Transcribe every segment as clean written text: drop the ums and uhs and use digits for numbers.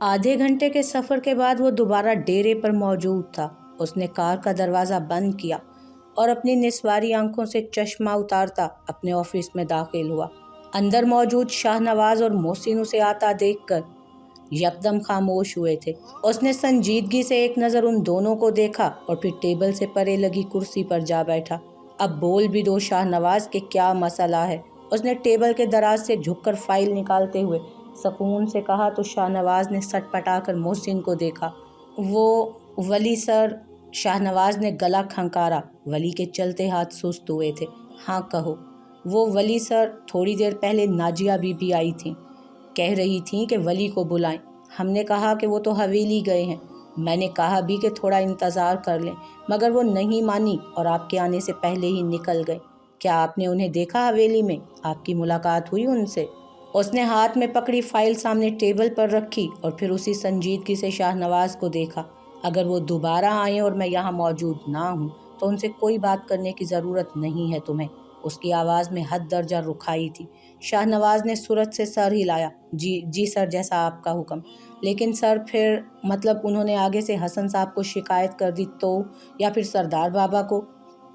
आधे घंटे के सफ़र के बाद वो दोबारा डेरे पर मौजूद था। उसने कार का दरवाज़ा बंद किया और अपनी निस्वारी आंखों से चश्मा उतारता अपने ऑफिस में दाखिल हुआ। अंदर मौजूद शाहनवाज और मोहसिन उसे आता देखकर यकदम खामोश हुए थे। उसने संजीदगी से एक नज़र उन दोनों को देखा और फिर टेबल से परे लगी कुर्सी पर जा बैठा। अब बोल भी दो शाहनवाज के क्या मसला है, उसने टेबल के दराज से झुककर फाइल निकालते हुए सुकून से कहा तो शाहनवाज ने सटपटाकर मोहसिन को देखा। वो वली सर, शाहनवाज ने गला खंकारा। वली के चलते हाथ सुस्त हुए थे। हाँ कहो। वो वली सर, थोड़ी देर पहले नाजिया बीबी आई थी, कह रही थी कि वली को बुलाएं। हमने कहा कि वो तो हवेली गए हैं। मैंने कहा भी कि थोड़ा इंतज़ार कर लें, मगर वो नहीं मानी और आपके आने से पहले ही निकल गए। क्या आपने उन्हें देखा हवेली में? आपकी मुलाकात हुई उनसे? उसने हाथ में पकड़ी फाइल सामने टेबल पर रखी और फिर उसी संजीदगी से शाहनवाज को देखा। अगर वो दोबारा आए और मैं यहाँ मौजूद ना हूँ तो उनसे कोई बात करने की ज़रूरत नहीं है तुम्हें। उसकी आवाज़ में हद दर्जा रुखाई थी। शाहनवाज ने सूरत से सर हिलाया। जी सर, जैसा आपका हुक्म। लेकिन सर फिर मतलब उन्होंने आगे से हसन साहब को शिकायत कर दी तो, या फिर सरदार बाबा को?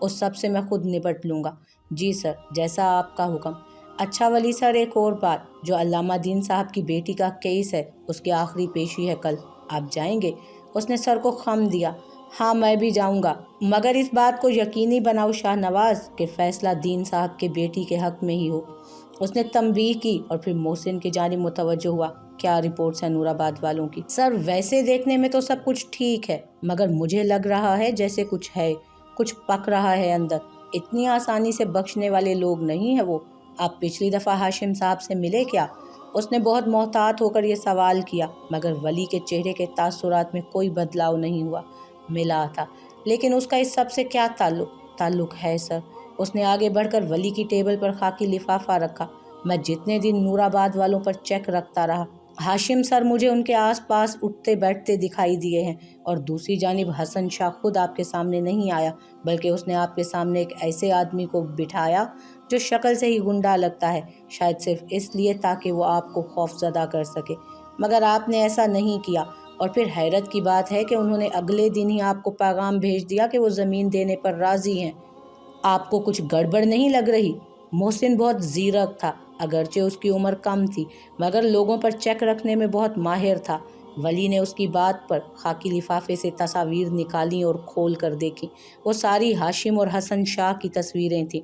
उस सब से मैं खुद निपट लूँगा। जी सर, जैसा आपका हुक्म। अच्छा वली सर, एक और बात, जो अल्लामा दीन साहब की बेटी का केस है उसकी आखिरी पेशी है कल, आप जाएंगे? उसने सर को खम दिया। हाँ मैं भी जाऊंगा, मगर इस बात को यकीनी बनाओ शाहनवाज कि फैसला दीन साहब के बेटी के हक में ही हो। उसने तंबीह की और फिर मोहसिन की जानिब मुतवज्जो हुआ। क्या रिपोर्ट्स हैं नूराबाद वालों की? सर वैसे देखने में तो सब कुछ ठीक है, मगर मुझे लग रहा है जैसे कुछ है, कुछ पक रहा है अंदर। इतनी आसानी से बख्शने वाले लोग नहीं है वो। आप पिछली दफ़ा हाशिम साहब से मिले क्या? उसने बहुत मोहतात होकर यह सवाल किया, मगर वली के चेहरे के तासुरात में कोई बदलाव नहीं हुआ। मिला था, लेकिन उसका इस सब से क्या ताल्लुक है सर? उसने आगे बढ़कर वली की टेबल पर खाकी लिफाफा रखा। मैं जितने दिन नूराबाद वालों पर चेक रखता रहा, हाशिम सर मुझे उनके आसपास उठते बैठते दिखाई दिए हैं। और दूसरी जानिब हसन शाह खुद आपके सामने नहीं आया, बल्कि उसने आपके सामने एक ऐसे आदमी को बिठाया जो शक्ल से ही गुंडा लगता है, शायद सिर्फ इसलिए ताकि वो आपको खौफजदा कर सके। मगर आपने ऐसा नहीं किया। और फिर हैरत की बात है कि उन्होंने अगले दिन ही आपको पैगाम भेज दिया कि वो ज़मीन देने पर राज़ी हैं। आपको कुछ गड़बड़ नहीं लग रही? मोहसिन बहुत ज़ीरक था, अगरचे उसकी उम्र कम थी, मगर लोगों पर चेक रखने में बहुत माहिर था। वली ने उसकी बात पर खाकी लिफाफे से तस्वीर निकाली और खोल कर देखी। वो सारी हाशिम और हसन शाह की तस्वीरें थीं।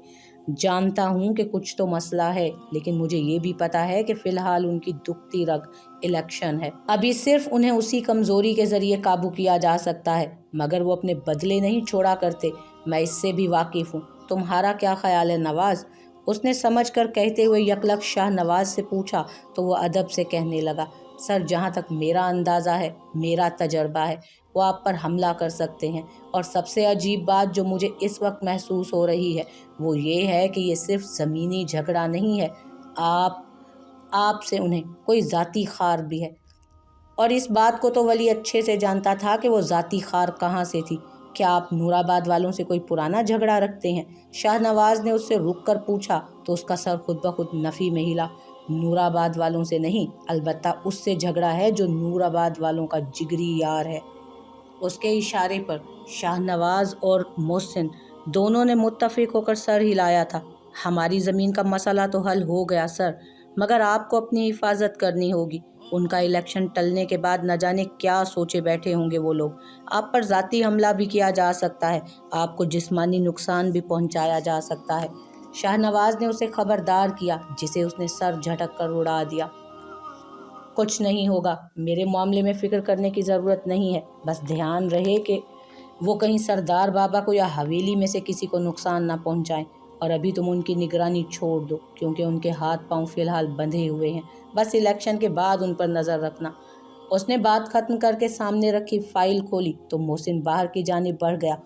जानता हूँ कि कुछ तो मसला है, लेकिन मुझे ये भी पता है कि फ़िलहाल उनकी दुखती रग इलेक्शन है। अभी सिर्फ उन्हें उसी कमज़ोरी के ज़रिए काबू किया जा सकता है, मगर वो अपने बदले नहीं छोड़ा करते। मैं इससे भी वाकिफ़ हूँ। तुम्हारा क्या ख्याल है नवाज़? उसने समझ कर कहते हुए यकलक शाह नवाज़ से पूछा तो वो अदब से कहने लगा, सर जहाँ तक मेरा अंदाज़ा है, मेरा तजर्बा है, वो आप पर हमला कर सकते हैं। और सबसे अजीब बात जो मुझे इस वक्त महसूस हो रही है वो ये है कि ये सिर्फ ज़मीनी झगड़ा नहीं है, आपसे उन्हें कोई ज़ाती खार भी है। और इस बात को तो वली अच्छे से जानता था कि वो ज़ाती खार कहाँ से थी। क्या आप नूराबाद वालों से कोई पुराना झगड़ा रखते हैं? शाहनवाज ने उससे रुक कर पूछा तो उसका सर खुद ब खुद नफ़ी में हिला। नूराबाद वालों से नहीं, अलबत्ता उससे झगड़ा है जो नूराबाद वालों का जिगरी यार है। उसके इशारे पर शाहनवाज और मोहसिन दोनों ने मुत्तफिक होकर सर हिलाया था। हमारी ज़मीन का मसला तो हल हो गया सर, मगर आपको अपनी हिफाजत करनी होगी। उनका इलेक्शन टलने के बाद न जाने क्या सोचे बैठे होंगे वो लोग। आप पर ज़ाती हमला भी किया जा सकता है, आपको जिस्मानी नुकसान भी पहुंचाया जा सकता है। शाहनवाज ने उसे खबरदार किया, जिसे उसने सर झटक कर उड़ा दिया। कुछ नहीं होगा, मेरे मामले में फ़िक्र करने की ज़रूरत नहीं है। बस ध्यान रहे कि वो कहीं सरदार बाबा को या हवेली में से किसी को नुकसान ना पहुंचाएं। और अभी तुम उनकी निगरानी छोड़ दो, क्योंकि उनके हाथ पांव फिलहाल बंधे हुए हैं। बस इलेक्शन के बाद उन पर नज़र रखना। उसने बात ख़त्म करके सामने रखी फाइल खोली तो मोहसिन बाहर की जानिब बढ़ गया।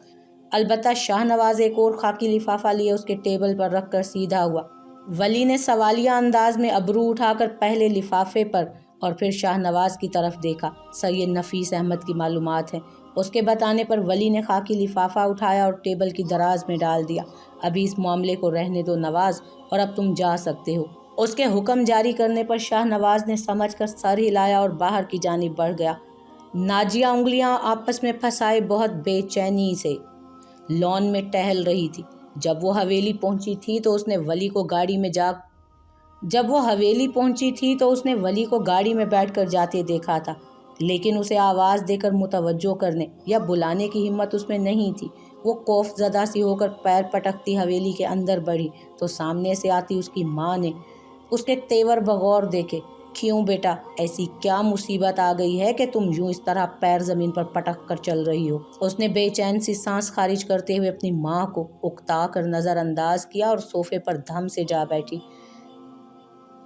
अलबत्ता शाहनवाज एक और खाकी लिफाफा लिए उसके टेबल पर रख कर सीधा हुआ। वली ने सवालिया अंदाज में अबरू उठाकर पहले लिफाफे पर और फिर शाहनवाज की तरफ देखा। सर ये नफीस अहमद की मालूमात है। उसके बताने पर वली ने खाकी लिफाफा उठाया और टेबल की दराज में डाल दिया। अभी इस मामले को रहने दो नवाज, और अब तुम जा सकते हो। اس کے حکم جاری کرنے پر شاہ نواز نے سمجھ کر سر ہلایا اور باہر کی جانب بڑھ گیا۔ ناجیہ انگلیاں آپس میں پھنسائے بہت بے چینی سے لان میں ٹہل رہی تھی۔ جب وہ حویلی پہنچی تھی تو اس نے ولی کو گاڑی میں بیٹھ کر جاتے دیکھا تھا، لیکن اسے آواز دے کر متوجہ کرنے یا بلانے کی ہمت اس میں نہیں تھی۔ وہ خوف زدہ سی ہو کر پیر پٹکتی حویلی کے اندر بڑھی تو سامنے سے آتی اس کی ماں نے اس کے تیور بغور دیکھے۔ کیوں بیٹا، ایسی کیا مصیبت آ گئی ہے کہ تم یوں اس طرح پیر زمین پر پٹک کر چل رہی ہو؟ اس نے بے چین سی سانس خارج کرتے ہوئے اپنی ماں کو اکتا کر نظر انداز کیا اور صوفے پر دھم سے جا بیٹھی۔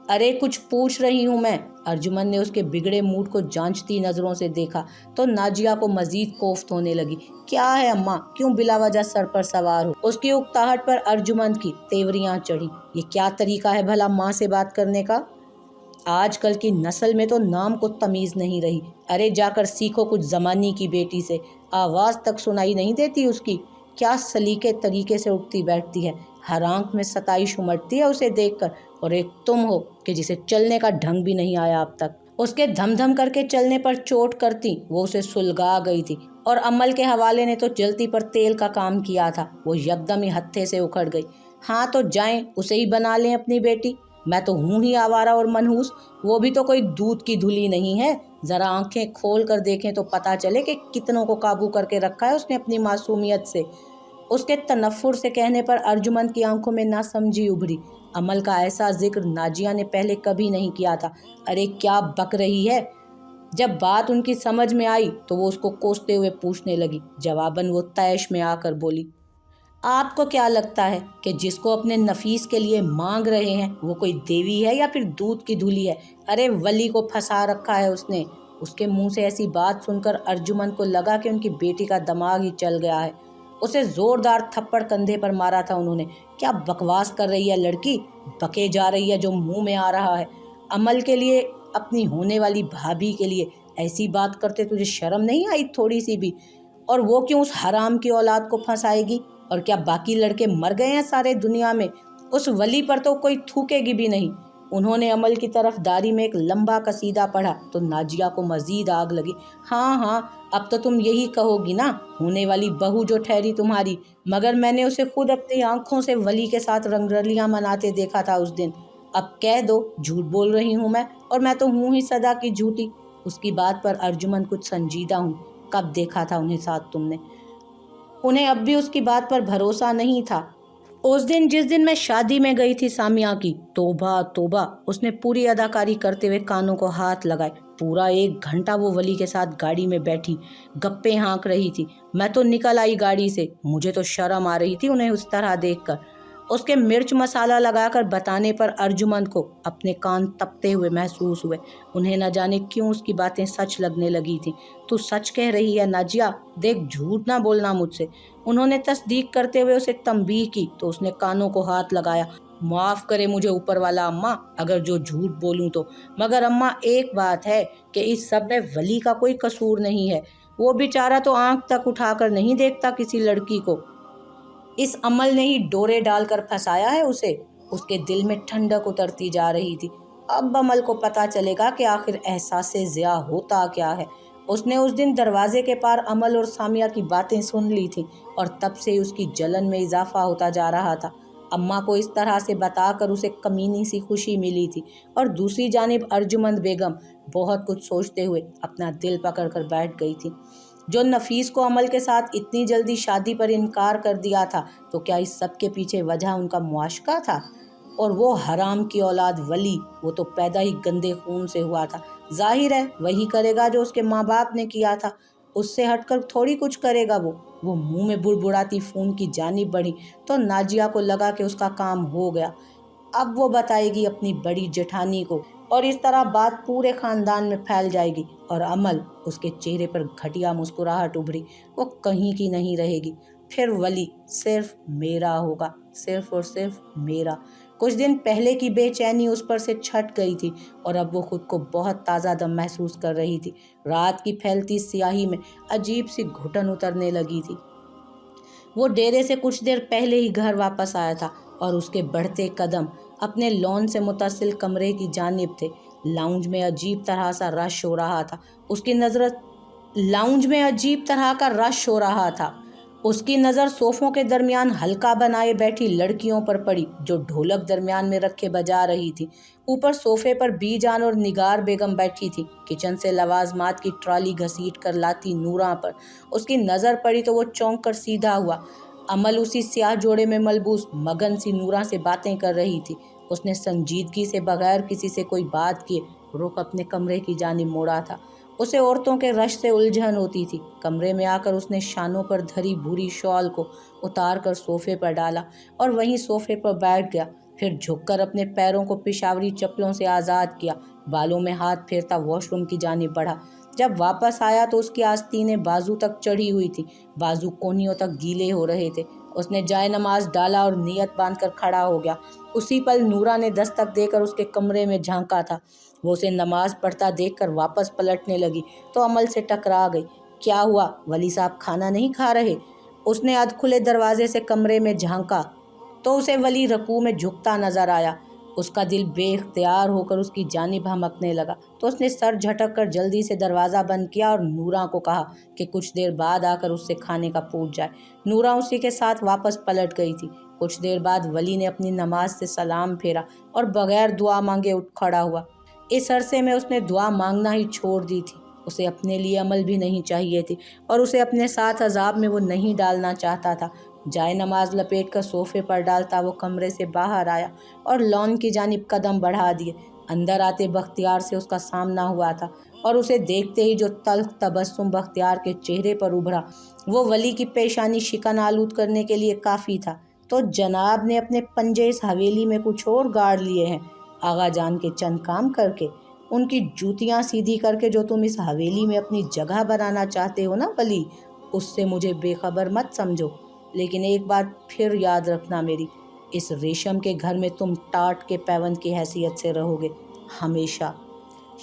ارے کچھ پوچھ رہی ہوں میں۔ ارجمن نے اس کے بگڑے موڈ کو جانچتی نظروں سے دیکھا تو ناجیہ کو مزید کوفت ہونے لگی۔ کیا ہے اماں، کیوں بلا وجہ سر پر سوار ہو؟ اس کی اکتاہٹ پر ارجمن کی تیوریاں چڑھی۔ یہ کیا طریقہ ہے بھلا ماں سے بات کرنے کا؟ آج کل کی نسل میں تو نام کو تمیز نہیں رہی۔ ارے جا کر سیکھو کچھ زمانی کی بیٹی سے، آواز تک سنائی نہیں دیتی اس کی؟ کیا سلیقے طریقے سے اٹھتی بیٹھتی ہے، ہر آنکھ میں ستائش امڑتی ہے اسے دیکھ کر، اور ایک تم ہو کہ جسے چلنے کا ڈھنگ بھی نہیں آیا اب تک۔ اس کے دھم دھم کر کے چلنے پر چوٹ کرتی وہ اسے سلگا گئی تھی، اور عمل کے حوالے نے تو جلتی پر تیل کا کام کیا تھا۔ وہ یکدم ہی ہتھے سے اکھڑ گئی۔ ہاں تو جائیں اسے ہی بنا لیں اپنی بیٹی، میں تو ہوں ہی آوارہ اور منحوس، وہ بھی تو کوئی دودھ کی دھلی نہیں ہے۔ ذرا آنکھیں کھول کر دیکھیں تو پتہ چلے کہ کتنوں کو قابو کر کے رکھا ہے اس نے اپنی معصومیت سے۔ اس کے تنفر سے کہنے پر ارجمن کی آنکھوں میں ناسمجھی ابھری۔ عمل کا ایسا ذکر ناجیہ نے پہلے کبھی نہیں کیا تھا۔ ارے کیا بک رہی ہے؟ جب بات ان کی سمجھ میں آئی تو وہ اس کو کوستے ہوئے پوچھنے لگی۔ جواباً وہ طیش میں آ کر بولی، آپ کو کیا لگتا ہے کہ جس کو اپنے نفیس کے لیے مانگ رہے ہیں وہ کوئی دیوی ہے یا پھر دودھ کی دھلی ہے؟ ارے ولی کو پھنسا رکھا ہے اس نے۔ اس کے منہ سے ایسی بات سن کر ارجمن کو لگا کہ ان کی بیٹی کا دماغ ہی چل گیا ہے۔ اسے زوردار تھپڑ کندھے پر مارا تھا انہوں نے۔ کیا بکواس کر رہی ہے لڑکی، بکے جا رہی ہے جو منہ میں آ رہا ہے۔ عمل کے لیے، اپنی ہونے والی بھابھی کے لیے ایسی بات کرتے تجھے شرم نہیں آئی تھوڑی سی بھی؟ اور وہ کیوں اس حرام کی اولاد کو پھنسائے گی؟ اور کیا باقی لڑکے مر گئے ہیں سارے دنیا میں؟ اس ولی پر تو کوئی تھوکے گی بھی نہیں۔ انہوں نے عمل کی طرف داری میں ایک لمبا قصیدہ پڑھا تو ناجیہ کو مزید آگ لگی۔ ہاں اب تو تم یہی کہو گی نا، ہونے والی بہو جو ٹھہری تمہاری، مگر میں نے اسے خود اپنی آنکھوں سے ولی کے ساتھ رنگ رلیاں مناتے دیکھا تھا اس دن۔ اب کہہ دو جھوٹ بول رہی ہوں میں، اور میں تو ہوں ہی سدا کی جھوٹی۔ اس کی بات پر ارجمن کچھ سنجیدہ ہوں۔ کب دیکھا تھا انہیں ساتھ تم نے؟ انہیں اب بھی اس کی بات پر بھروسہ نہیں تھا۔ اس دن جس دن میں شادی میں گئی تھی سامیہ کی، توبہ توبہ، اس نے پوری اداکاری کرتے ہوئے کانوں کو ہاتھ لگائے۔ پورا 1 گھنٹہ وہ ولی کے ساتھ گاڑی میں بیٹھی گپیں ہانک رہی تھی۔ میں تو نکل آئی گاڑی سے، مجھے تو شرم آ رہی تھی انہیں اس طرح دیکھ کر۔ اس کے مرچ مسالہ لگا کر بتانے پر ارجمن کو اپنے کان تپتے ہوئے محسوس ہوئے۔ انہیں نہ جانے کیوں اس کی باتیں سچ لگنے لگی تھیں۔ تو سچ کہہ رہی ہے ناجیہ، دیکھ جھوٹ نہ بولنا مجھ سے۔ انہوں نے تصدیق کرتے ہوئے اسے تنبیہ کی تو اس نے کانوں کو ہاتھ لگایا۔ معاف کرے مجھے اوپر والا اماں اگر جو جھوٹ بولوں تو، مگر اماں ایک بات ہے کہ اس سب میں ولی کا کوئی قصور نہیں ہے۔ وہ بیچارہ تو آنکھ تک اٹھا کر نہیں دیکھتا کسی لڑکی کو۔ اس عمل نے ہی ڈورے ڈال کر پھنسایا ہے اسے۔ اس کے دل میں ٹھنڈک اترتی جا رہی تھی۔ اب عمل کو پتہ چلے گا کہ آخر احساس ضیاء ہوتا کیا ہے۔ اس نے اس دن دروازے کے پار عمل اور سامیہ کی باتیں سن لی تھیں، اور تب سے اس کی جلن میں اضافہ ہوتا جا رہا تھا۔ اماں کو اس طرح سے بتا کر اسے کمینی سی خوشی ملی تھی، اور دوسری جانب ارجمند بیگم بہت کچھ سوچتے ہوئے اپنا دل پکڑ کر بیٹھ گئی تھی۔ جو نفیس کو عمل کے ساتھ اتنی جلدی شادی پر انکار کر دیا تھا، تو کیا اس سب کے پیچھے وجہ ان کا معاشقہ تھا؟ اور وہ حرام کی اولاد ولی، وہ تو پیدا ہی گندے خون سے ہوا تھا۔ ظاہر ہے وہی کرے گا جو اس کے ماں باپ نے کیا تھا، اس سے ہٹ کر تھوڑی کچھ کرے گا وہ منہ میں بڑبڑاتی فون کی جانب بڑھی تو ناجیہ کو لگا کہ اس کا کام ہو گیا۔ اب وہ بتائے گی اپنی بڑی جٹھانی کو، اور اس طرح بات پورے خاندان میں پھیل جائے گی۔ اور عمل، اس کے چہرے پر گھٹیا مسکراہٹ ابھری، وہ کہیں کی نہیں رہے گی۔ پھر ولی صرف میرا ہوگا، صرف اور صرف میرا۔ کچھ دن پہلے کی بے چینی اس پر سے چھٹ گئی تھی، اور اب وہ خود کو بہت تازہ دم محسوس کر رہی تھی۔ رات کی پھیلتی سیاہی میں عجیب سی گھٹن اترنے لگی تھی۔ وہ ڈیرے سے کچھ دیر پہلے ہی گھر واپس آیا تھا، اور اس کے بڑھتے قدم अपने लॉन से मुتصل कमरे की जानिब थे। लाउंज में अजीब तरह सा रश हो रहा था। उसकी नज़र सोफ़ों के दरमियान हल्का बनाए बैठी लड़कियों पर पड़ी जो ढोलक दरमियान में रखे बजा रही थी। ऊपर सोफ़े पर बीजान और निगार बेगम बैठी थी। किचन से लवाजमात की ट्राली घसीट कर लाती नूरा पर उसकी नज़र पड़ी तो वो चौंक कर सीधा हुआ। अमल उसी स्याह जोड़े में मलबूस मगन सी नूरा से बातें कर रही थी। उसने संजीदगी से बगैर किसी से कोई बात किए रुख अपने कमरे की जानिब मोड़ा था। उसे औरतों के रश से उलझन होती थी। कमरे में आकर उसने शानों पर धरी भूरी शॉल को उतार कर सोफ़े पर डाला और वहीं सोफ़े पर बैठ गया। फिर झुककर अपने पैरों को पेशावरी चप्पलों से आज़ाद किया। बालों में हाथ फेरता वॉशरूम की जानिब बढ़ा। जब वापस आया तो उसकी आस्तीनें बाजू तक चढ़ी हुई थी, बाजू कोहनियों तक गीले हो रहे थे। उसने जाए नमाज डाला और नियत बांधकर खड़ा हो गया। उसी पल नूरा ने दस्तक देकर उसके कमरे में झांका था। वो उसे नमाज पढ़ता देखकर वापस पलटने लगी तो अमल से टकरा गई। क्या हुआ, वली साहब खाना नहीं खा रहे? उसने अधखुले दरवाजे से कमरे में झांका तो उसे वली रकू में झुकता नजर आया। उसका दिल बेख्तियार होकर उसकी जानिब हमकने लगा तो उसने सर झटक कर जल्दी से दरवाज़ा बंद किया और नूरा को कहा कि कुछ देर बाद आकर उससे खाने का पूछ जाए। नूरा उसी के साथ वापस पलट गई थी। कुछ देर बाद वली ने अपनी नमाज से सलाम फेरा और बगैर दुआ मांगे उठ खड़ा हुआ। इस अरसे में उसने दुआ मांगना ही छोड़ दी थी। उसे अपने लिए अमल भी नहीं चाहिए थी और उसे अपने साथ अजाब में वो नहीं डालना चाहता था। जाए नमाज लपेट कर सोफ़े पर डालता वो कमरे से बाहर आया और लॉन की जानिब कदम बढ़ा दिए। अंदर आते बख्तियार से उसका सामना हुआ था और उसे देखते ही जो तल्ख तबस्सुम बख्तियार के चेहरे पर उभरा वो वली की पेशानी शिकन आलूद करने के लिए काफ़ी था। तो जनाब ने अपने पंजे इस हवेली में कुछ और गाड़ लिए हैं, आगा जान के चंद काम करके, उनकी जूतियाँ सीधी करके जो तुम इस हवेली में अपनी जगह बनाना चाहते हो ना वली, उससे मुझे बेखबर मत समझो। लेकिन एक बात फिर याद रखना मेरी, इस रेशम के घर में तुम टाट के पैबंद की हैसियत से रहोगे हमेशा।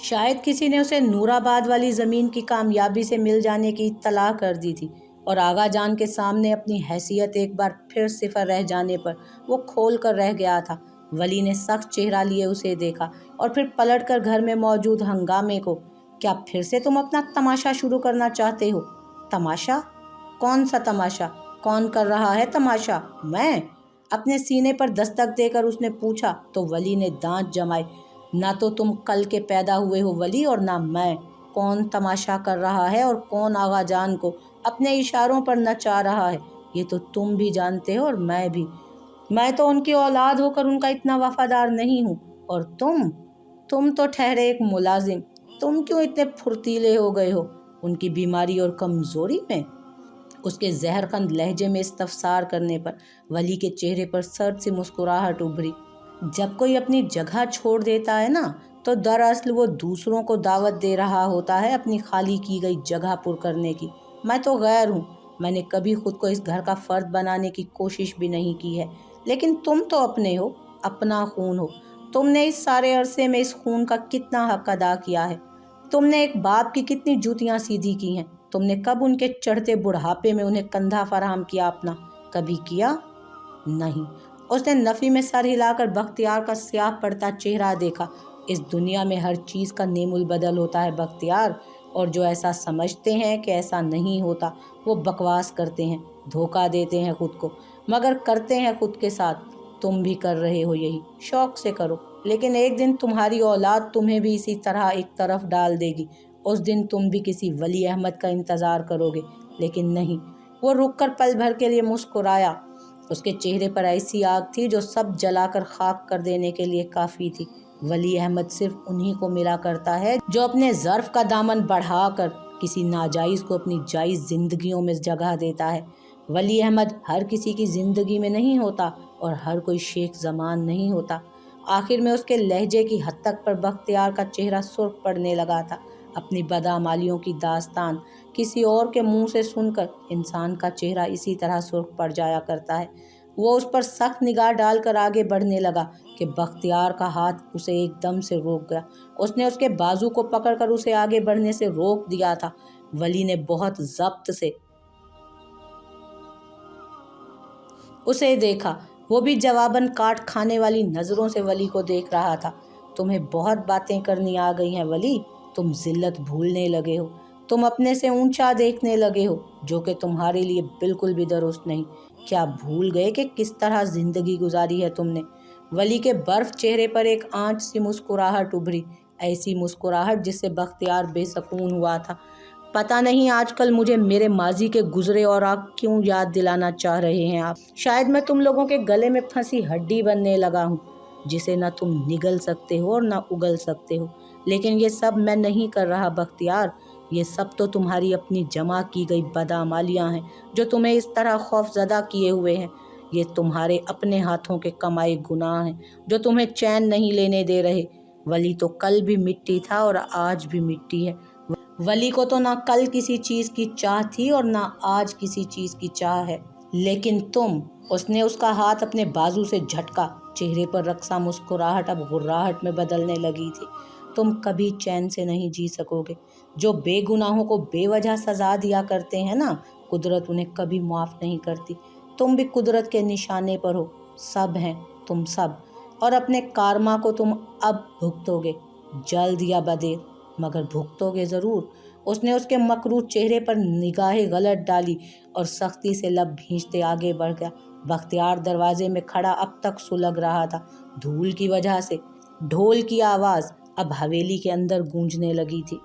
शायद किसी ने उसे नूराबाद वाली ज़मीन की कामयाबी से मिल जाने की इत्तला कर दी थी और आगा जान के सामने अपनी हैसियत एक बार फिर सिफर रह जाने पर वो खोल कर रह गया था। वली ने सख्त चेहरा लिए उसे देखा और फिर पलट कर घर में मौजूद हंगामे को, क्या फिर से तुम अपना तमाशा शुरू करना चाहते हो? तमाशा? कौन सा तमाशा? कौन कर रहा है तमाशा? मैं? अपने सीने पर दस्तक देकर उसने पूछा तो वली ने दांत जमाए। ना तो तुम कल के पैदा हुए हो वली और ना मैं। कौन तमाशा कर रहा है और कौन आगा जान को अपने इशारों पर नचा रहा है, ये तो तुम भी जानते हो और मैं भी। मैं तो उनकी औलाद होकर उनका इतना वफादार नहीं हूँ। और तुम तो ठहरे एक मुलाजिम। तुम क्यों इतने फुर्तीले हो गए हो उनकी बीमारी और कमज़ोरी में? उसके जहरखंद लहजे में इस्तफसार करने पर वली के चेहरे पर सर्द सी मुस्कुराहट उभरी। जब कोई अपनी जगह छोड़ देता है ना तो दरअसल वो दूसरों को दावत दे रहा होता है अपनी खाली की गई जगह पुर करने की। मैं तो गैर हूँ, मैंने कभी खुद को इस घर का फ़र्द बनाने की कोशिश भी नहीं की है। लेकिन तुम तो अपने हो, अपना खून हो। तुमने इस सारे अरसे में इस खून का कितना हक अदा किया है? तुमने एक बाप की कितनी जूतियाँ सीधी की हैं? तुमने कब उनके चढ़ते बुढ़ापे में उन्हें कंधा फराहम किया अपना? कभी किया? नहीं। उसने नफ़ी में सर हिलाकर बख्तियार का स्याह पड़ता चेहरा देखा। इस दुनिया में हर चीज़ का नेमुल बदल होता है बख्तियार, और जो ऐसा समझते हैं कि ऐसा नहीं होता वो बकवास करते हैं, धोखा देते हैं खुद को, मगर करते हैं खुद के साथ। तुम भी कर रहे हो यही, शौक़ से करो, लेकिन एक दिन तुम्हारी औलाद तुम्हें भी इसी तरह एक तरफ डाल देगी। उस दिन तुम भी किसी वली अहमद का इंतज़ार करोगे। लेकिन नहीं। वो रुक कर पल भर के लिए मुस्कुराया। उसके चेहरे पर ऐसी आग थी जो सब जलाकर खाक कर देने के लिए काफ़ी थी। वली अहमद सिर्फ उन्हीं को मिला करता है जो अपने ज़र्फ़ का दामन बढ़ाकर किसी नाजायज़ को अपनी जायज़ ज़िंदगियों में जगह देता है। वली अहमद हर किसी की ज़िंदगी में नहीं होता और हर कोई शेख ज़मान नहीं होता। आखिर में उसके लहजे की हद तक पर बख्तियार का चेहरा सुर्ख पड़ने लगा था। अपनी बदआमालियों की दास्तान किसी और के मुंह से सुनकर इंसान का चेहरा इसी तरह सुर्ख पड़ जाया करता है। वो उस पर सख्त निगाह डालकर आगे बढ़ने लगा कि बख्तियार का हाथ उसे एकदम से रोक गया। उसने उसके बाजू को पकड़कर उसे आगे बढ़ने से रोक दिया था। वली ने बहुत ज़ब्त से उसे देखा। वो भी जवाबन काट खाने वाली नज़रों से वली को देख रहा था। तुम्हें बहुत बातें करनी आ गई हैं वली, तुम जिल्लत भूलने लगे हो, तुम अपने से ऊंचा देखने लगे हो, जो कि तुम्हारे लिए बिल्कुल भी दुरुस्त नहीं। क्या भूल गए कि किस तरह जिंदगी गुजारी है तुमने? वली के बर्फ चेहरे पर एक आंच सी मुस्कुराहट उभरी, ऐसी मुस्कुराहट जिससे बख्तियार बेसकून हुआ था। पता नहीं आजकल मुझे मेरे माजी के गुजरे और आप क्यों याद दिलाना चाह रहे हैं आप। शायद मैं तुम लोगों के गले में फंसी हड्डी बनने लगा हूँ, जिसे ना तुम निगल सकते हो और ना उगल सकते हो। लेकिन ये सब मैं नहीं कर रहा बख्तियार, ये सब तो तुम्हारी अपनी जमा की गई बदआमालियाँ हैं जो तुम्हें इस तरह खौफजदा किए हुए हैं। ये तुम्हारे अपने हाथों के कमाए गुनाह हैं जो तुम्हें चैन नहीं लेने दे रहे। वली तो कल भी मिट्टी था और आज भी मिट्टी है। वली को तो ना कल किसी चीज़ की चाह थी और ना आज किसी चीज़ की चाह है, लेकिन तुम। उसने उसका हाथ अपने बाजू से झटका। चेहरे पर रक्सा मुस्कुराहट अब गुर्राहट में बदलने लगी थी। तुम कभी चैन से नहीं जी सकोगे। जो बेगुनाहों को बेवजह सजा दिया करते हैं ना, कुदरत उन्हें कभी माफ़ नहीं करती। तुम भी कुदरत के निशाने पर हो, सब हैं तुम सब, और अपने कारमा को तुम अब भुगतोगे, जल्द या बदेर, मगर भुगतोगे ज़रूर। उसने उसके मकरूह चेहरे पर निगाहें गलत डाली और सख्ती से लब भींचते आगे बढ़ गया। बख्तियार दरवाजे में खड़ा अब तक सुलग रहा था। धूल की वजह से ढोल की आवाज़ अब हवेली के अंदर गूंजने लगी थी।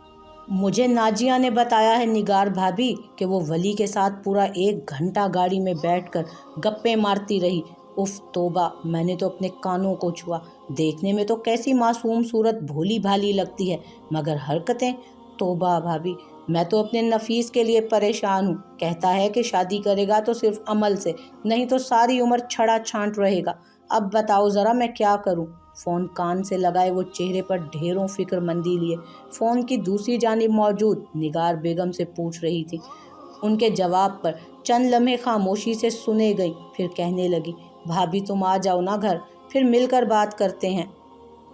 मुझे नाजिया ने बताया है निगार भाभी कि वो वली के साथ पूरा 1 घंटा गाड़ी में बैठकर गप्पे मारती रही। उफ तोबा, मैंने तो अपने कानों को छुआ। देखने में तो कैसी मासूम सूरत भोली भाली लगती है, मगर हरकतें, तोबा भाभी, मैं तो अपने नफीस के लिए परेशान हूँ। कहता है कि शादी करेगा तो सिर्फ अमल से, नहीं तो सारी उम्र छड़ा छांट रहेगा। अब बताओ ज़रा मैं क्या करूँ? फ़ोन कान से लगाए वो चेहरे पर ढेरों फिक्रमंदी लिए फ़ोन की दूसरी जानिब मौजूद निगार बेगम से पूछ रही थी। उनके जवाब पर चंद लम्हे खामोशी से सुने गई, फिर कहने लगी, भाभी तुम आ जाओ ना घर, फिर मिलकर बात करते हैं।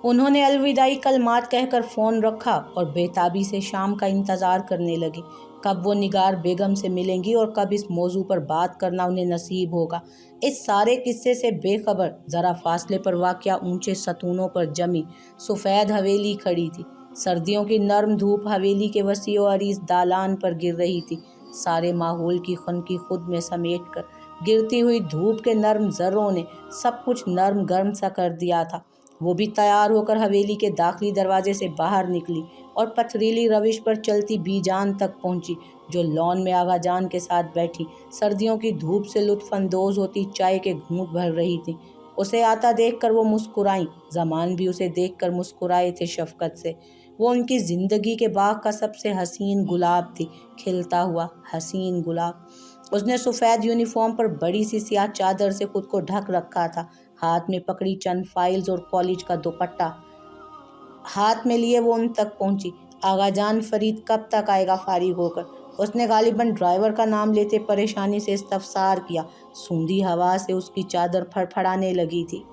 उन्होंने अलविदाई कलमात कहकर फ़ोन रखा और बेताबी से शाम का इंतज़ार करने लगी। कब वो निगार बेगम से मिलेंगी और कब इस मौजू पर बात करना उन्हें नसीब होगा। इस सारे किस्से से बेखबर ज़रा फासले पर वाक़या ऊंचे सतूनों पर जमी सफ़ेद हवेली खड़ी थी। सर्दियों की नर्म धूप हवेली के वसी और अरीज़ दालान पर गिर रही थी। सारे माहौल की खनकी खुद में समेट कर गिरती हुई धूप के नर्म ज़र्रों ने सब कुछ नर्म गर्म सा कर दिया था। वो भी तैयार होकर हवेली के दाखिली दरवाजे से बाहर निकली और पथरीली रविश पर चलती बीजान तक पहुंची, जो लॉन में आगा जान के साथ बैठी सर्दियों की धूप से लुत्फानंदोज़ होती चाय के घूंट भर रही थी। उसे आता देखकर वो मुस्कुराई। जमान भी उसे देखकर मुस्कुराए थे शफकत से। वो उनकी ज़िंदगी के बाग का सबसे हसीन गुलाब थी, खिलता हुआ हसीन गुलाब। उसने सफ़ेद यूनिफॉर्म पर बड़ी सी स्याह चादर से खुद को ढक रखा था। हाथ में पकड़ी चंद फाइल्स और कॉलेज का दुपट्टा हाथ में लिए वो उन तक पहुंची। आगा जान फरीद कब तक आएगा फारिग होकर? उसने गालिबन ड्राइवर का नाम लेते परेशानी से इस्तफसार किया। सूंधी हवा से उसकी चादर फड़फड़ाने लगी थी।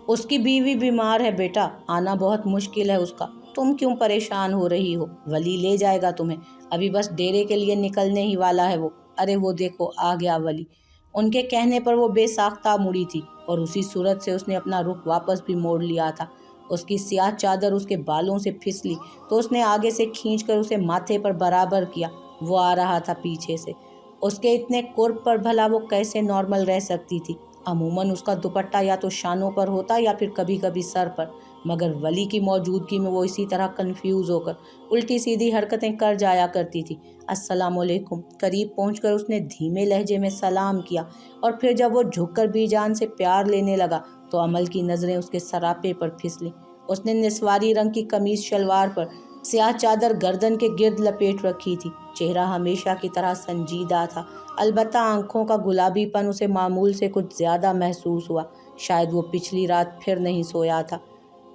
उसकी बीवी बीमार है बेटा, आना बहुत मुश्किल है उसका। तुम क्यों परेशान हो रही हो? वली ले जाएगा तुम्हें, अभी बस डेरे के लिए निकलने ही वाला है वो। अरे वो देखो आ गया वली। उनके कहने पर वो बेसाख्ता मुड़ी थी और उसी सूरत से उसने अपना रुख वापस भी मोड़ लिया था। उसकी स्याह चादर उसके बालों से फिसली तो उसने आगे से खींचकर उसे माथे पर बराबर किया। वो आ रहा था पीछे से। उसके इतने कुर्ब पर भला वो कैसे नॉर्मल रह सकती थी? अमूमन उसका दुपट्टा या तो शानों पर होता या फिर कभी कभी सर पर, मगर वली की मौजूदगी में वो इसी तरह कंफ्यूज होकर उल्टी सीधी हरकतें कर जाया करती थी। अस्सलामुअलैकुम। करीब पहुंचकर उसने धीमे लहजे में सलाम किया और फिर जब वो झुककर बीजान से प्यार लेने लगा तो अमल की नज़रें उसके सरापे पर फिसली। उसने निस्वारी रंग की कमीज शलवार पर स्याह चादर गर्दन के गिर्द लपेट रखी थी। चेहरा हमेशा की तरह संजीदा था, अलबत्ता आंखों का गुलाबीपन उसे मामूल से कुछ ज़्यादा महसूस हुआ। शायद वो पिछली रात फिर नहीं सोया था।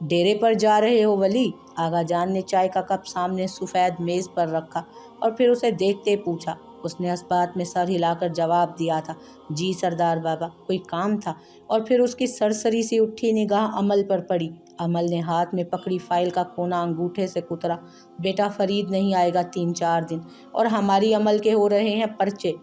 डेरे पर जा रहे हो वली? आगा जान ने चाय का कप सामने सफ़ेद मेज़ पर रखा और फिर उसे देखते पूछा। उसने इस बात में सर हिलाकर जवाब दिया था, जी सरदार बाबा, कोई काम था। और फिर उसकी सरसरी सी उठी निगाह अमल पर पड़ी। अमल ने हाथ में पकड़ी फाइल का कोना अंगूठे से कुतरा। बेटा फरीद नहीं आएगा 3-4 दिन, और हमारी अमल के हो रहे हैं पर्चे।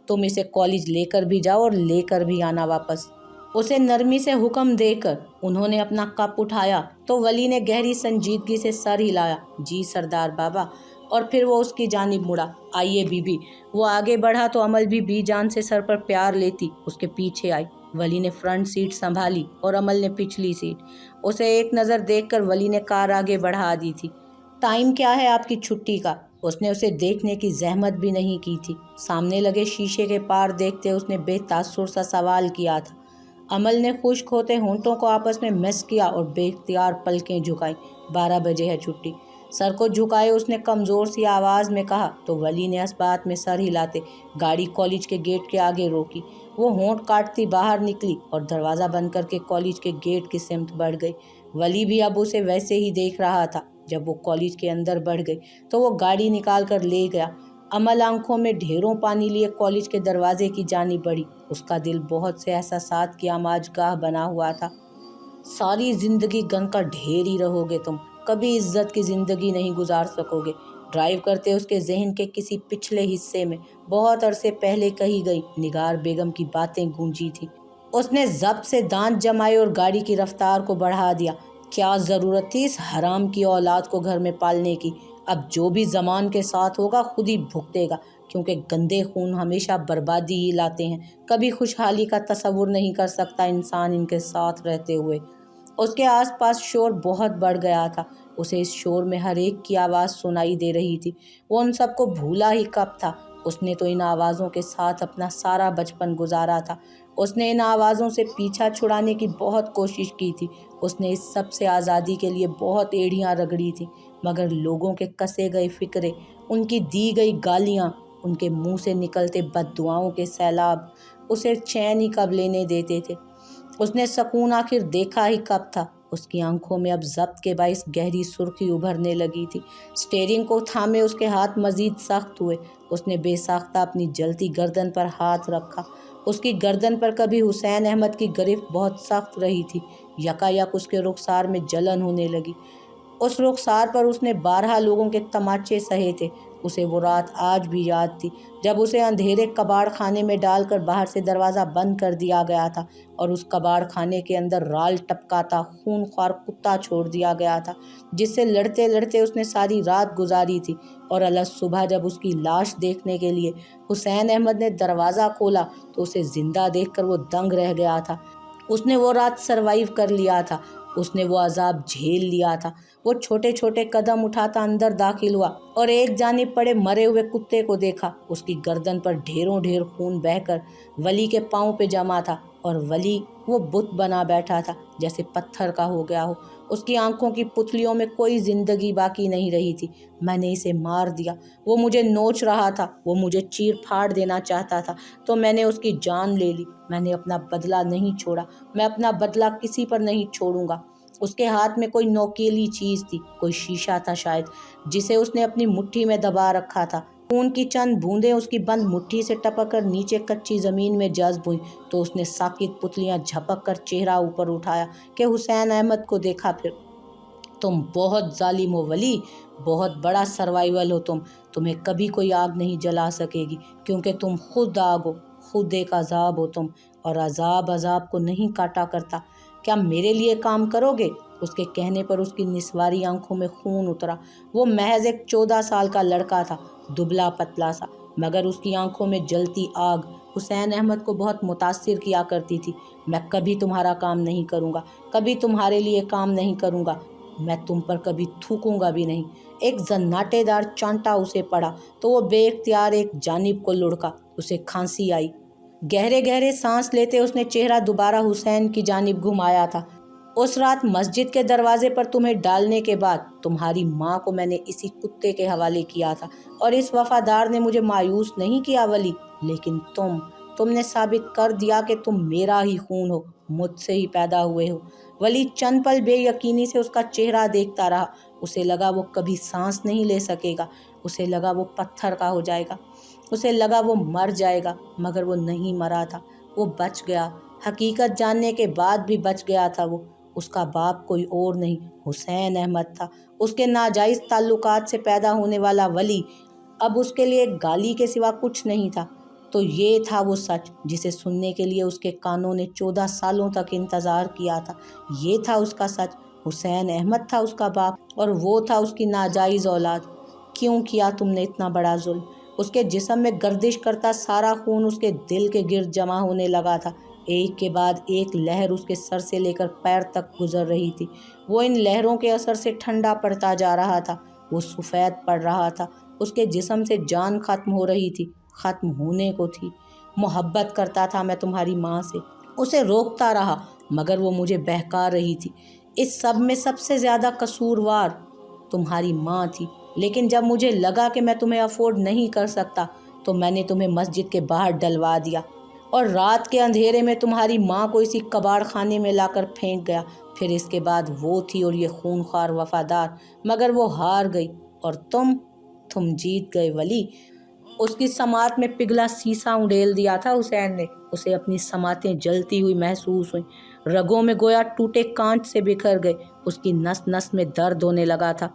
तुम इसे कॉलेज लेकर भी जाओ और लेकर भी आना वापस। उसे नरमी से हुक्म देकर उन्होंने अपना कप उठाया तो वली ने गहरी संजीदगी से सर हिलाया। जी सरदार बाबा। और फिर वो उसकी जानिब मुड़ा। आइए बीबी। वो आगे बढ़ा तो अमल भी बीजान से सर पर प्यार लेती उसके पीछे आई। वली ने फ्रंट सीट संभाली और अमल ने पिछली सीट। उसे एक नज़र देखकर वली ने कार आगे बढ़ा दी थी। टाइम क्या है आपकी छुट्टी का? उसने उसे देखने की जहमत भी नहीं की थी। सामने लगे शीशे के पार देखते उसने बेतासुर सा सवाल किया था। अमल ने खुश्क होते होंठों को आपस में मिस किया और बेख्तियार पलकें झुकाई। 12 बजे है छुट्टी। सर को झुकाए उसने कमज़ोर सी आवाज़ में कहा तो वली ने इस बात में सर हिलाते गाड़ी कॉलेज के गेट के आगे रोकी। वो होंठ काटती बाहर निकली और दरवाज़ा बंद करके कॉलेज के गेट की सिमत बढ़ गई। वली भी अब उसे वैसे ही देख रहा था। जब वो कॉलेज के अंदर बढ़ गई तो वो गाड़ी निकाल कर ले गया। अमल आंखों में ढेरों पानी लिए कॉलेज के दरवाजे की जानिब बढ़ी। उसका दिल बहुत से एहसासात की आमाजगाह बना हुआ था। सारी जिंदगी गन का ढेर ही रहोगे तुम, कभी इज्जत की जिंदगी नहीं गुजार सकोगे। ड्राइव करते उसके जहन के किसी पिछले हिस्से में बहुत अरसे पहले कही गई निगार बेगम की बातें गूंजी थी। उसने जब्त से दांत जमाए और गाड़ी की रफ्तार को बढ़ा दिया। क्या ज़रूरत थी इस हराम की औलाद को घर में पालने की? अब जो भी ज़मान के साथ होगा खुद ही भुगतेगा, क्योंकि गंदे खून हमेशा बर्बादी ही लाते हैं। कभी खुशहाली का तसव्वुर नहीं कर सकता इंसान इनके साथ रहते हुए। उसके आसपास शोर बहुत बढ़ गया था। उसे इस शोर में हर एक की आवाज़ सुनाई दे रही थी। वो उन सबको भूला ही कब था। उसने तो इन आवाज़ों के साथ अपना सारा बचपन गुजारा था। उसने इन आवाज़ों से पीछा छुड़ाने की बहुत कोशिश की थी। उसने इस सब से आज़ादी के लिए बहुत एड़ियाँ रगड़ी थी, मगर लोगों के कसे गए फ़िक्रे, उनकी दी गई गालियाँ, उनके मुंह से निकलते बद्दुआओं के सैलाब उसे चैन ही कब लेने देते थे। उसने सकून आखिर देखा ही कब था। उसकी आंखों में अब ज़ब्त के बाइस गहरी सुर्खी उभरने लगी थी। स्टीयरिंग को थामे उसके हाथ मज़ीद सख्त हुए। उसने बेसाख्ता अपनी जलती गर्दन पर हाथ रखा। उसकी गर्दन पर कभी हुसैन अहमद की गिरफ्त बहुत सख्त रही थी। यकायक उसके रुखसार में जलन होने लगी। उस रुखसार पर उसने 12 लोगों के तमाचे सहे थे। उसे वो रात आज भी याद थी जब उसे अंधेरे कबाड़ खाने में डालकर बाहर से दरवाज़ा बंद कर दिया गया था और उस कबाड़ खाने के अंदर राल टपकाता खूनख्वार कुत्ता छोड़ दिया गया था, जिससे लड़ते लड़ते उसने सारी रात गुजारी थी। और अलग सुबह जब उसकी लाश देखने के लिए हुसैन अहमद ने दरवाज़ा खोला तो उसे ज़िंदा देखकर वो दंग रह गया था। उसने वो रात सरवाइव कर लिया था। उसने वो अजाब झेल लिया था। वो छोटे छोटे कदम उठाता अंदर दाखिल हुआ और एक जानिब पड़े मरे हुए कुत्ते को देखा। उसकी गर्दन पर ढेरों ढेर खून बहकर वली के पाँव पे जमा था और वली वो बुत बना बैठा था, जैसे पत्थर का हो गया हो। उसकी आंखों की पुतलियों में कोई जिंदगी बाकी नहीं रही थी। मैंने इसे मार दिया। वो मुझे नोच रहा था, वो मुझे चीर फाड़ देना चाहता था, तो मैंने उसकी जान ले ली। मैंने अपना बदला नहीं छोड़ा। मैं अपना बदला किसी पर नहीं छोड़ूंगा। उसके हाथ में कोई नोकीली चीज़ थी, कोई शीशा था शायद, जिसे उसने अपनी मुट्ठी में दबा रखा था। खून की चंद बूंदें उसकी बंद मुट्ठी से टपक कर नीचे कच्ची ज़मीन में जज्ब हुई तो उसने साकित पुतलियां झपक कर चेहरा ऊपर उठाया कि हुसैन अहमद को देखा। फिर तुम बहुत जालिम हो वली, बहुत बड़ा सर्वाइवल हो तुम। तुम्हें कभी कोई आग नहीं जला सकेगी, क्योंकि तुम खुद आग हो, खुद एक अजाब हो तुम, और अजाब अजाब को नहीं काटा करता। क्या मेरे लिए काम करोगे? उसके कहने पर उसकी निस्वारी आंखों में खून उतरा। वो महज एक 14 साल का लड़का था, दुबला पतला सा, मगर उसकी आंखों में जलती आग हुसैन अहमद को बहुत मुतासिर किया करती थी। मैं कभी तुम्हारा काम नहीं करूँगा, कभी तुम्हारे लिए काम नहीं करूँगा। मैं तुम पर कभी थूकूंगा भी नहीं। एक जन्नाटेदार चांटा उसे पड़ा तो वो बेख्तियार एक जानिब को लुढ़का। उसे खांसी आई। गहरे गहरे सांस लेते उसने चेहरा दोबारा हुसैन की जानिब घुमाया था। उस रात मस्जिद के दरवाजे पर तुम्हें डालने के बाद तुम्हारी माँ को मैंने इसी कुत्ते के हवाले किया था, और इस वफादार ने मुझे मायूस नहीं किया वली। लेकिन तुमने साबित कर दिया कि तुम मेरा ही खून हो, मुझसे ही पैदा हुए हो। वली चंद पल बेयकीनी से उसका चेहरा देखता रहा। उसे लगा वो कभी सांस नहीं ले सकेगा। उसे लगा वो पत्थर का हो जाएगा। उसे लगा वो मर जाएगा, मगर वो नहीं मरा था। वो बच गया। हकीकत जानने के बाद भी बच गया था। वो उसका बाप कोई और नहीं, हुसैन अहमद था। उसके नाजायज़ ताल्लुकात से पैदा होने वाला वली अब उसके लिए गाली के सिवा कुछ नहीं था। تو یہ تھا وہ سچ جسے سننے کے لیے اس کے کانوں نے 14 سالوں تک انتظار کیا تھا۔ یہ تھا اس کا سچ، حسین احمد تھا اس کا باپ اور وہ تھا اس کی ناجائز اولاد۔ کیوں کیا تم نے اتنا بڑا ظلم؟ اس کے جسم میں گردش کرتا سارا خون اس کے دل کے گرد جمع ہونے لگا تھا۔ ایک کے بعد ایک لہر اس کے سر سے لے کر پیر تک گزر رہی تھی۔ وہ ان لہروں کے اثر سے ٹھنڈا پڑتا جا رہا تھا، وہ سفید پڑ رہا تھا۔ اس کے جسم سے جان ختم ہو رہی تھی، ختم ہونے کو تھی۔ محبت کرتا تھا میں تمہاری ماں سے، اسے روکتا رہا مگر وہ مجھے بہکا رہی تھی۔ اس سب میں سب سے زیادہ قصوروار تمہاری ماں تھی، لیکن جب مجھے لگا کہ میں تمہیں افورڈ نہیں کر سکتا تو میں نے تمہیں مسجد کے باہر ڈلوا دیا اور رات کے اندھیرے میں تمہاری ماں کو اسی کباڑ خانے میں لا کر پھینک گیا۔ پھر اس کے بعد وہ تھی اور یہ خونخوار وفادار، مگر وہ ہار گئی اور تم جیت گئے ولی۔ اس کی سماعت میں پگھلا سیسا اونڈیل دیا تھا حسین نے۔ اسے اپنی سماعتیں جلتی ہوئی محسوس ہوئیں، رگوں میں گویا ٹوٹے کانچ سے بکھر گئے۔ اس کی نس نس میں درد ہونے لگا تھا،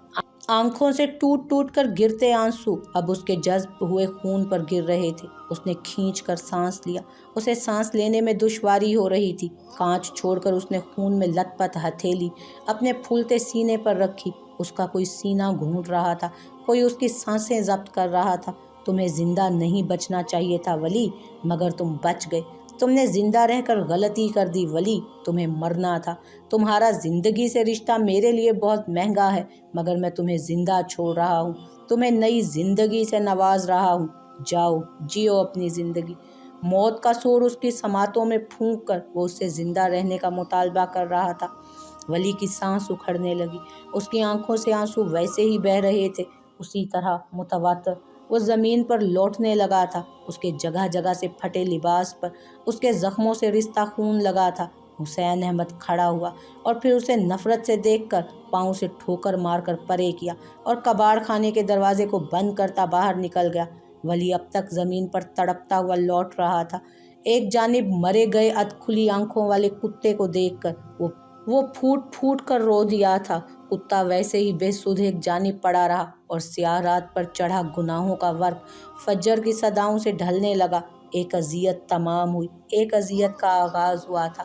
آنکھوں سے ٹوٹ ٹوٹ کر گرتے آنسو اب اس کے جذب ہوئے خون پر گر رہے تھے۔ اس نے کھینچ کر سانس لیا، اسے سانس لینے میں دشواری ہو رہی تھی۔ کانچ چھوڑ کر اس نے خون میں لت پت ہتھیلی اپنے پھولتے سینے پر رکھی۔ اس کا کوئی سینہ گھونٹ رہا تھا، کوئی اس کی سانسیں ضبط کر رہا تھا۔ تمہیں زندہ نہیں بچنا چاہیے تھا ولی، مگر تم بچ گئے۔ تم نے زندہ رہ کر غلطی کر دی ولی، تمہیں مرنا تھا۔ تمہارا زندگی سے رشتہ میرے لیے بہت مہنگا ہے، مگر میں تمہیں زندہ چھوڑ رہا ہوں، تمہیں نئی زندگی سے نواز رہا ہوں۔ جاؤ جیو اپنی زندگی۔ موت کا سور اس کی سماعتوں میں پھونک کر وہ اس سے زندہ رہنے کا مطالبہ کر رہا تھا۔ ولی کی سانس اکھڑنے لگی، اس کی آنکھوں سے آنسو ویسے ہی بہہ رہے تھے، اسی طرح متواتر۔ وہ زمین پر لوٹنے لگا تھا، اس کے جگہ جگہ سے پھٹے لباس پر اس کے زخموں سے رشتہ خون لگا تھا۔ حسین احمد کھڑا ہوا اور پھر اسے نفرت سے دیکھ کر پاؤں سے ٹھوکر مار کر پرے کیا اور کباڑ خانے کے دروازے کو بند کرتا باہر نکل گیا۔ ولی اب تک زمین پر تڑپتا ہوا لوٹ رہا تھا۔ ایک جانب مرے گئے ادھ کھلی آنکھوں والے کتے کو دیکھ کر وہ پھوٹ پھوٹ کر رو دیا تھا۔ کتا ویسے ہی بے سدھ ایک جانب پڑا رہا اور سیاہ رات پر چڑھا گناہوں کا ورق فجر کی صداؤں سے ڈھلنے لگا۔ ایک اذیت تمام ہوئی، ایک اذیت کا آغاز ہوا تھا۔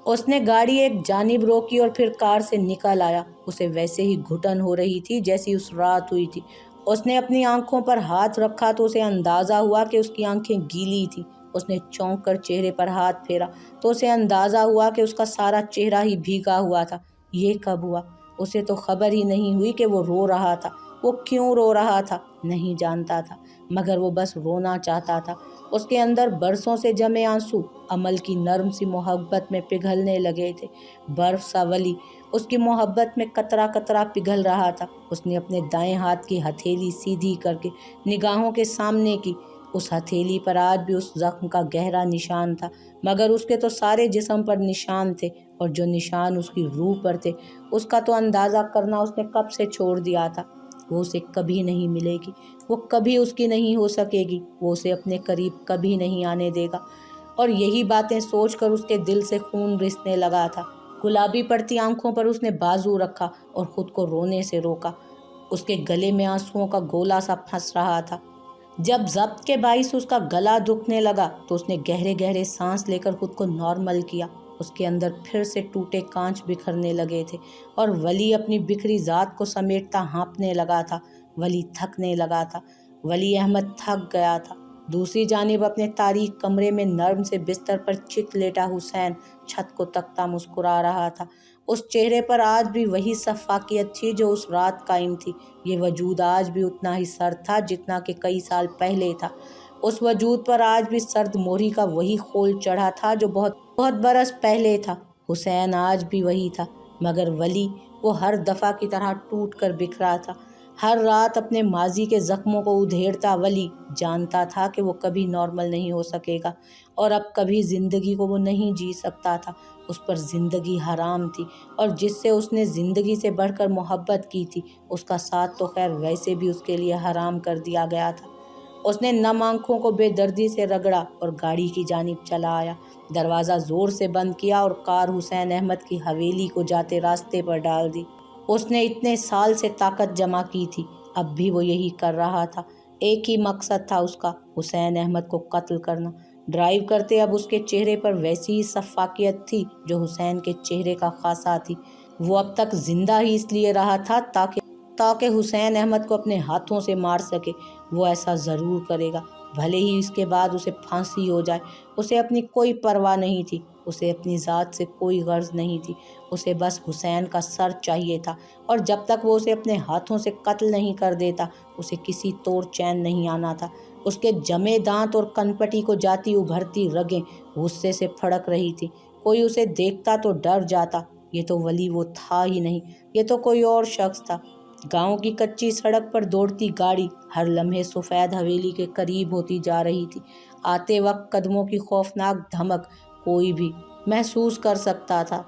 اس نے گاڑی ایک جانب روکی اور پھر کار سے نکل آیا۔ اسے ویسے ہی گھٹن ہو رہی تھی جیسی اس رات ہوئی تھی۔ اس نے اپنی آنکھوں پر ہاتھ رکھا تو اسے اندازہ ہوا کہ اس کی آنکھیں گیلی تھیں۔ اس نے چونک کر چہرے پر ہاتھ پھیرا تو اسے اندازہ ہوا کہ اس کا سارا چہرہ ہی بھیگا ہوا تھا۔ یہ کب ہوا؟ اسے تو خبر ہی نہیں ہوئی کہ وہ رو رہا تھا۔ وہ کیوں رو رہا تھا نہیں جانتا تھا، مگر وہ بس رونا چاہتا تھا۔ اس کے اندر برسوں سے جمے آنسو عمل کی نرم سی محبت میں پگھلنے لگے تھے۔ برف سا ولی اس کی محبت میں قطرہ قطرہ پگھل رہا تھا۔ اس نے اپنے دائیں ہاتھ کی ہتھیلی سیدھی کر کے نگاہوں کے سامنے کی۔ اس ہتھیلی پر آج بھی اس زخم کا گہرا نشان تھا، مگر اس کے تو سارے جسم پر نشان تھے، اور جو نشان اس کی روح پر تھے اس کا تو اندازہ کرنا اس نے کب سے چھوڑ دیا تھا۔ وہ اسے کبھی نہیں ملے گی، وہ کبھی اس کی نہیں ہو سکے گی، وہ اسے اپنے قریب کبھی نہیں آنے دے گا۔ اور یہی باتیں سوچ کر اس کے دل سے خون رسنے لگا تھا۔ گلابی پڑتی آنکھوں پر اس نے بازو رکھا اور خود کو رونے سے روکا۔ اس کے گلے میں آنسوؤں کا گولا سا پھنس رہا تھا۔ جب ضبط کے باعث اس کا گلا دکھنے لگا تو اس نے گہرے گہرے سانس لے کر خود کو نارمل کیا۔ اس کے اندر پھر سے ٹوٹے کانچ بکھرنے لگے تھے اور ولی اپنی بکھری ذات کو سمیٹتا ہانپنے لگا تھا۔ ولی تھکنے لگا تھا، ولی احمد تھک گیا تھا۔ دوسری جانب اپنے تاریک کمرے میں نرم سے بستر پر چت لیٹا حسین چھت کو تکتا مسکرا رہا تھا۔ اس چہرے پر آج بھی وہی شفافیت تھی جو اس رات قائم تھی۔ یہ وجود آج بھی اتنا ہی سرد تھا جتنا کہ کئی سال پہلے تھا۔ اس وجود پر آج بھی سرد موری کا وہی خول چڑھا تھا جو بہت برس پہلے تھا۔ حسین آج بھی وہی تھا، مگر ولی وہ ہر دفعہ کی طرح ٹوٹ کر بکھرا تھا۔ ہر رات اپنے ماضی کے زخموں کو ادھیڑتا ولی جانتا تھا کہ وہ کبھی نارمل نہیں ہو سکے گا، اور اب کبھی زندگی کو وہ نہیں جی سکتا تھا۔ اس پر زندگی حرام تھی، اور جس سے اس نے زندگی سے بڑھ کر محبت کی تھی اس کا ساتھ تو خیر ویسے بھی اس کے لیے حرام کر دیا گیا تھا۔ اس نے نم آنکھوں کو بے دردی سے رگڑا اور گاڑی کی جانب چلا آیا۔ دروازہ زور سے بند کیا اور کار حسین احمد کی حویلی کو جاتے راستے پر ڈال دی۔ اس نے اتنے سال سے طاقت جمع کی تھی، اب بھی وہ یہی کر رہا تھا۔ ایک ہی مقصد تھا اس کا، حسین احمد کو قتل کرنا۔ ڈرائیو کرتے اب اس کے چہرے پر ویسی ہی شفافیت تھی جو حسین کے چہرے کا خاصہ تھی۔ وہ اب تک زندہ ہی اس لیے رہا تھا تاکہ حسین احمد کو اپنے ہاتھوں سے مار سکے۔ وہ ایسا ضرور کرے گا، بھلے ہی اس کے بعد اسے پھانسی ہو جائے۔ اسے اپنی کوئی پرواہ نہیں تھی، اسے اپنی ذات سے کوئی غرض نہیں تھی، اسے بس حسین کا سر چاہیے تھا، اور جب تک وہ اسے اپنے ہاتھوں سے قتل نہیں کر دیتا اسے کسی طور چین نہیں آنا تھا۔ اس کے جمے دانت اور کنپٹی کو جاتی ابھرتی رگیں غصے سے پھڑک رہی تھی۔ کوئی اسے دیکھتا تو ڈر جاتا، یہ تو ولی وہ تھا ہی نہیں، یہ تو کوئی اور شخص تھا۔ گاؤں کی کچی سڑک پر دوڑتی گاڑی ہر لمحے سفید حویلی کے قریب ہوتی جا رہی تھی۔ آتے وقت قدموں کی خوفناک دھمک کوئی بھی محسوس کر سکتا تھا۔